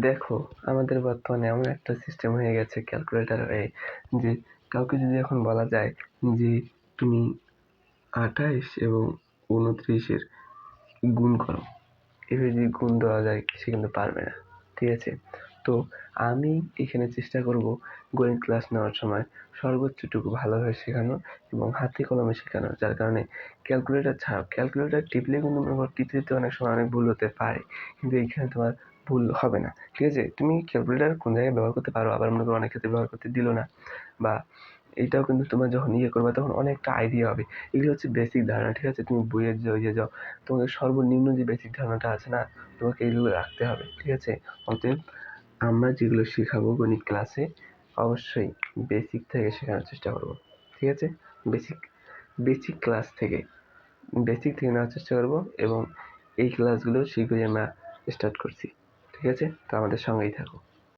দেখো, আমাদের বর্তমানে এমন একটা সিস্টেম হয়ে গেছে ক্যালকুলেটর হয়ে, যে কাউকে যদি এখন বলা যায় যে তুমি 28 এবং 29-এর গুণ করো, এভাবে যদি গুণ দেওয়া যায় সে কিন্তু পারবে না। ঠিক আছে? তো আমি এখানে চেষ্টা করব গণিত ক্লাস নেওয়ার সময় সর্বোচ্চটুকু ভালোভাবে শেখানো এবং হাতে কলমে শেখানো, যার কারণে ক্যালকুলেটর ছাড়াও, ক্যালকুলেটর টিপলে কিন্তু মনে করো টিপতে অনেক সময় অনেক ভুল হতে পারে, কিন্তু এইখানে তোমার ভুল হবে না। ঠিক আছে? তুমি ক্যালকুলেটর কোন জায়গায় ব্যবহার করতে পারো, আবার মনে করো অনেক ক্ষেত্রে ব্যবহার করতে দিল না, বা এইটাও কিন্তু তোমার যখন করবা তখন অনেকটা আইডিয়া হবে। এগুলো হচ্ছে বেসিক ধারণা। ঠিক আছে? তুমি বইয়ের যাও, তোমাদের সর্বনিম্ন যে বেসিক ধারণাটা আছে না, তোমাকে এগুলো রাখতে হবে। ঠিক আছে? অতএব আমরা যেগুলো শেখাবো গণিত ক্লাসে, অবশ্যই বেসিক থেকে শেখানোর চেষ্টা করব। ঠিক আছে? বেসিক ক্লাস থেকে নেওয়ার চেষ্টা করব, এবং এই ক্লাসগুলো শীঘ্রই আমরা স্টার্ট করছি। ঠিক আছে? তো আমাদের সঙ্গেই থাকো।